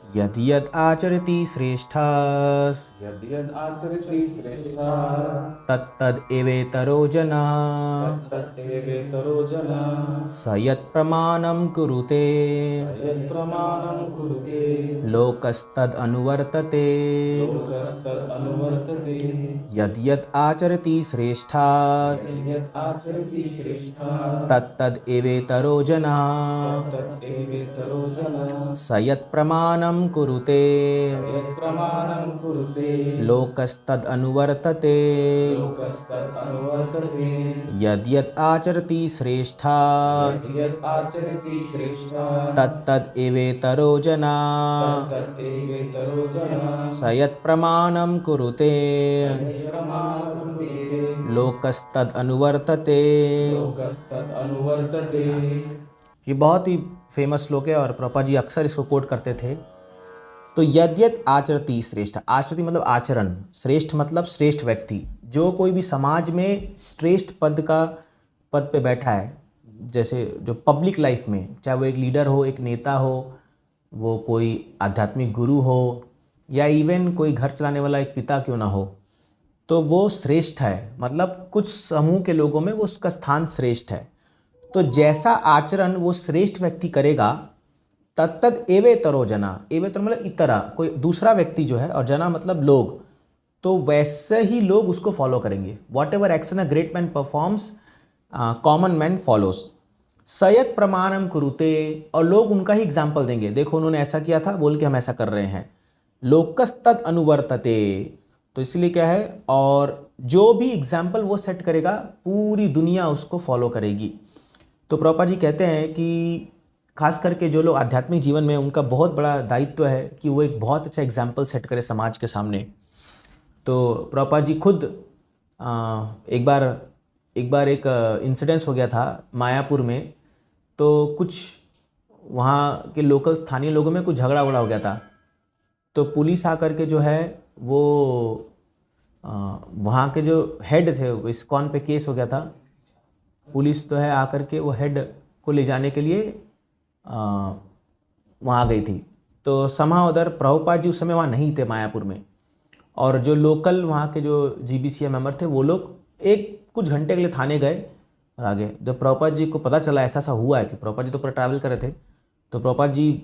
यद् यद् आचरति श्रेष्ठः यद्यद् आचरति श्रेष्ठः तत्तद् एवेतरो जनाः तत्तदेवेतरो जनाः स यत्प्रमाणं कुरुते यत्प्रमाणं कुरुते लोकस्तद् अनुवर्तते। लोकस्तदनुवर्तते। यद् यद् आचरति श्रेष्ठः यद्यद् आचरति श्रेष्ठः तत्तद् एवेतरो जनाः तत्तदेवेतरो जनाः स यत्प्रमाणं कुरुते यत्प्रमाणं कुरुते लोकस्तद् अनुवर्तते। लोकस्तदनुवर्तते। यद् यद् आचरति श्रेष्ठः यद्यद् आचरति श्रेष्ठः तत्तद् एवेतरो जनाः तत्तदेवेतरो जनाः स यत्प्रमाणं कुरुते प्रमाणं कुरुते लोकस्तद् अनुवर्तते। लोकस्तदनुवर्तते। ये बहुत ही फेमस श्लोक है और प्रभुपाद जी अक्सर इसको कोट करते थे। तो यद्यत आचरति श्रेष्ठ, आचरति मतलब आचरण, श्रेष्ठ मतलब श्रेष्ठ व्यक्ति। जो कोई भी समाज में श्रेष्ठ पद पे बैठा है, जैसे जो पब्लिक लाइफ में, चाहे वो एक लीडर हो, एक नेता हो, वो कोई आध्यात्मिक गुरु हो, या इवन कोई घर चलाने वाला एक पिता क्यों ना हो, तो वो श्रेष्ठ है। मतलब कुछ समूह के लोगों में वो उसका स्थान श्रेष्ठ है। तो जैसा आचरण वो श्रेष्ठ व्यक्ति करेगा, तत्तद एवेतरो जना, एवेतर मतलब इतरा, कोई दूसरा व्यक्ति जो है, और जना मतलब लोग, तो वैसे ही लोग उसको फॉलो करेंगे। What ever action a great man performs common man follows. सयत प्रमाणम कुरुते, और लोग उनका ही एग्जाम्पल देंगे, देखो उन्होंने ऐसा किया था, बोल के हम ऐसा कर रहे हैं। लोकस्तद अनुवर्तते, तो इसलिए क्या है, और जो भी एग्जाम्पल वो सेट करेगा पूरी दुनिया उसको फॉलो करेगी। तो प्रभुपाद जी कहते हैं कि खास करके जो लोग आध्यात्मिक जीवन में, उनका बहुत बड़ा दायित्व है कि वो एक बहुत अच्छा एग्जाम्पल सेट करे समाज के सामने। तो प्रभुपाद जी खुद एक बार एक इंसिडेंस हो गया था मायापुर में। तो कुछ वहाँ के लोकल स्थानीय लोगों में कुछ झगड़ा वगड़ा हो गया था। तो पुलिस आकर के जो है वो वहाँ के जो हेड थे, इस्कॉन पे केस हो गया था, पुलिस तो है आकर के वो हेड को ले जाने के लिए वहाँ गई थी। तो समा उधर प्रभुपाद जी उस समय वहाँ नहीं थे मायापुर में, और जो लोकल वहाँ के जो जीबीसीए मेंबर थे वो लोग एक कुछ घंटे के लिए थाने गए और आगे जब प्रभुपाद जी को पता चला ऐसा हुआ है, कि प्रभुपाद जी तो पूरा ट्रैवल कर रहे थे, तो प्रभुपाद जी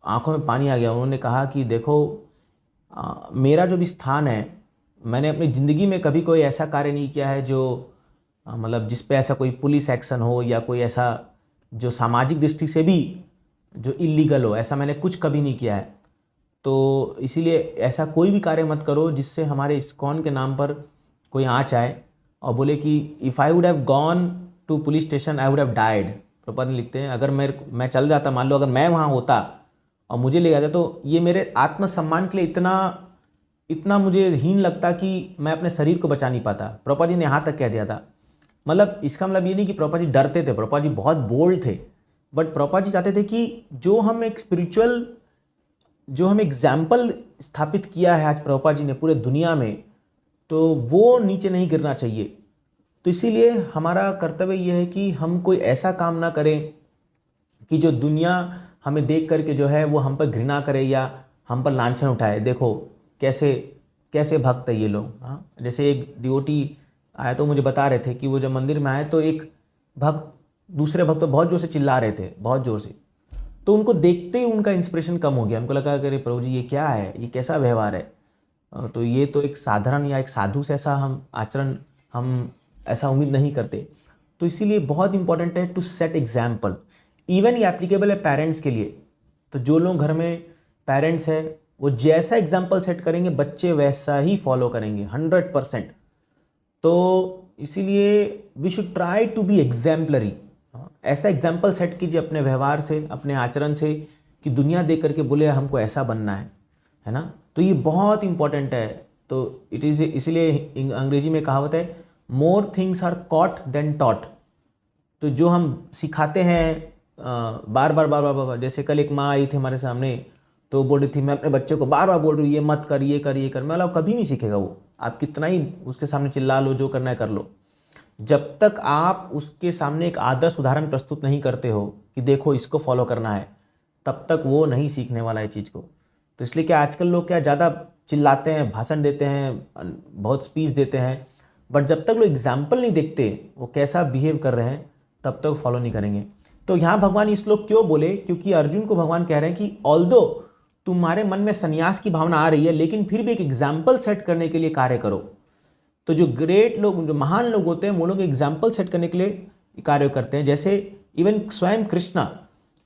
आंखों में पानी आ गया। उन्होंने कहा कि देखो मेरा जो भी स्थान है, मैंने अपनी ज़िंदगी में कभी कोई ऐसा कार्य नहीं किया है जो मतलब जिस पे ऐसा कोई पुलिस एक्शन हो, या कोई ऐसा जो सामाजिक दृष्टि से भी जो इलीगल हो, ऐसा मैंने कुछ कभी नहीं किया है। तो इसीलिए ऐसा कोई भी कार्य मत करो जिससे हमारे इस्कॉन के नाम पर कोई आँच आए और बोले कि if I would have gone to police station I would have died. Prabhupada लिखते हैं, अगर मैं चल जाता, मान लो अगर मैं वहाँ होता और मुझे ले जाता, तो ये मेरे आत्मसम्मान के लिए इतना मुझे हीन लगता कि मैं अपने शरीर को बचा नहीं पाता। प्रभुपाद जी ने यहाँ तक कह दिया था। मतलब इसका मतलब ये नहीं कि प्रभुपाद जी डरते थे, प्रभुपाद जी बहुत बोल्ड थे, बट प्रभुपाद जी चाहते थे कि जो हम एक स्पिरिचुअल, जो हम एग्जाम्पल स्थापित किया है आज प्रभुपाद जी ने पूरे दुनिया में, तो वो नीचे नहीं गिरना चाहिए। तो इसीलिए हमारा कर्तव्य ये है कि हम कोई ऐसा काम ना करें कि जो दुनिया हमें देख करके जो है वो हम पर घृणा करे या हम पर लांछन उठाए। देखो कैसे कैसे भक्त है ये लोग। हाँ, जैसे एक डिवोटी आया तो मुझे बता रहे थे कि वो जब मंदिर में आए तो एक भक्त दूसरे भक्त पर बहुत जोर से चिल्ला रहे थे, बहुत जोर से। तो उनको देखते ही उनका इंस्पिरेशन कम हो गया। उनको लगा कि अरे प्रभु जी ये क्या है, ये कैसा व्यवहार है। तो ये तो एक साधारण या एक साधु से ऐसा हम ऐसा उम्मीद नहीं करते। तो इसीलिए बहुत इंपॉर्टेंट है टू सेट एग्जाम्पल। इवन ये एप्लीकेबल है पेरेंट्स के लिए। तो जो लोग घर में पेरेंट्स हैं वो जैसा एग्जाम्पल सेट करेंगे बच्चे वैसा ही फॉलो करेंगे 100%। तो इसीलिए we should try to be exemplary. ऐसा एग्जाम्पल सेट कीजिए अपने व्यवहार से, अपने आचरण से, कि दुनिया देख करके बोले हमको ऐसा बनना है ना। तो ये बहुत इंपॉर्टेंट है। तो इट इज़ इसीलिए अंग्रेजी में कहावत है, more things are caught than taught. तो जो हम सिखाते हैं बार बार, जैसे कल एक माँ आई थी हमारे सामने, तो बोल रही थी मैं अपने बच्चे को बार बार बोल रही हूँ ये मत कर, ये कर, ये कर। मैं बोला कभी नहीं सीखेगा वो, आप कितना ही उसके सामने चिल्ला लो, जो करना है कर लो, जब तक आप उसके सामने एक आदर्श उदाहरण प्रस्तुत नहीं करते हो कि देखो इसको फॉलो करना है, तब तक वो नहीं सीखने वाला है चीज़ को। तो इसलिए क्या आजकल लोग क्या ज़्यादा चिल्लाते हैं, भाषण देते हैं, बहुत स्पीच देते हैं, बट जब तक लोग एग्जाम्पल नहीं देखते वो कैसा बिहेव कर रहे हैं तब तक फॉलो नहीं करेंगे। तो यहाँ भगवान इस श्लोक क्यों बोले, क्योंकि अर्जुन को भगवान कह रहे हैं कि ऑल्दो तुम्हारे मन में संन्यास की भावना आ रही है, लेकिन फिर भी एक एग्जाम्पल सेट करने के लिए कार्य करो। तो जो ग्रेट लोग, जो महान लोग होते हैं, वो लोग एग्जाम्पल सेट करने के लिए कार्य करते हैं। जैसे इवन स्वयं कृष्णा,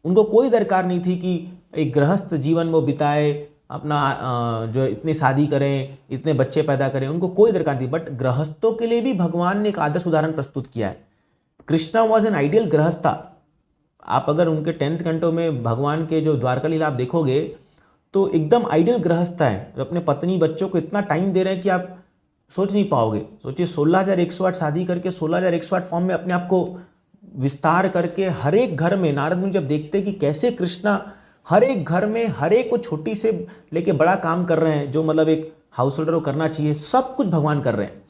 उनको कोई दरकार नहीं थी कि एक गृहस्थ जीवन वो बिताए, अपना जो इतनी शादी करें, इतने बच्चे पैदा करें, उनको कोई दरकार नहीं थी। बट गृहस्थों के लिए भी भगवान ने एक आदर्श उदाहरण प्रस्तुत किया है। Krishna was an ideal गृहस्था। आप अगर उनके 10th कैंटो में भगवान के जो द्वारका लीला आप देखोगे तो एकदम आइडियल गृहस्थ है, जो अपने पत्नी बच्चों को इतना टाइम दे रहे हैं कि आप सोच नहीं पाओगे। सोचिए 16,108 शादी करके 16,108 फॉर्म में अपने आप को विस्तार करके हर एक घर में, नारद मुनि जब देखते हैं कि कैसे कृष्णा हर एक घर में हर एक को छोटी से लेके बड़ा काम कर रहे हैं, जो मतलब एक हाउस होल्डर को करना चाहिए, सब कुछ भगवान कर रहे हैं।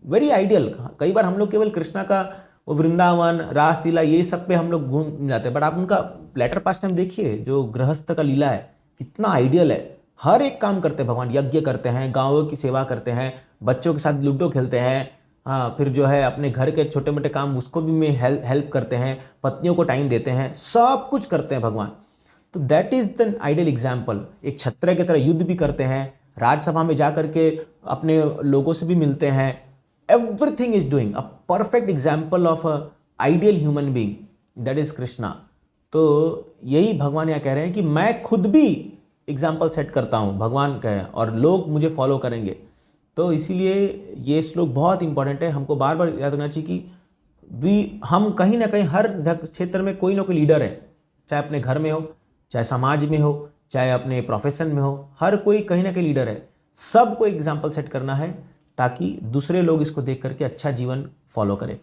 Very ideal. कई बार हम लोग केवल कृष्णा का वो वृंदावन, रासलीला, ये सब पे हम लोग घूम जाते हैं, बट आप उनका लेटर पास्ट टाइम देखिए, जो गृहस्थ का लीला है कितना आइडियल है। हर एक काम करते हैं भगवान, यज्ञ करते हैं, गाँवों की सेवा करते हैं, बच्चों के साथ लूडो खेलते हैं, हाँ, फिर जो है अपने घर के छोटे मोटे काम उसको भी में हेल्प करते हैं, पत्नियों को टाइम देते हैं, सब कुछ करते हैं भगवान। तो that is the ideal example. एक क्षत्रिय की तरह युद्ध भी करते हैं, राज्यसभा में जा करके अपने लोगों से भी मिलते हैं। Everything is doing a perfect example of a ideal human being, that is Krishna. तो यही भगवान यहाँ कह रहे हैं कि मैं खुद भी एग्जाम्पल सेट करता हूँ, भगवान कहे, और लोग मुझे फॉलो करेंगे। तो इसीलिए ये श्लोक बहुत इंपॉर्टेंट है। हमको बार बार याद रखना चाहिए कि हम कहीं ना कहीं हर क्षेत्र में कोई ना कोई लीडर है, चाहे अपने घर में हो, चाहे समाज में हो, चाहे अपने प्रोफेशन में हो, हर कोई कहीं ना कहीं लीडर है। सबको एग्जाम्पल सेट करना है ताकि दूसरे लोग इसको देख करके अच्छा जीवन फॉलो करें।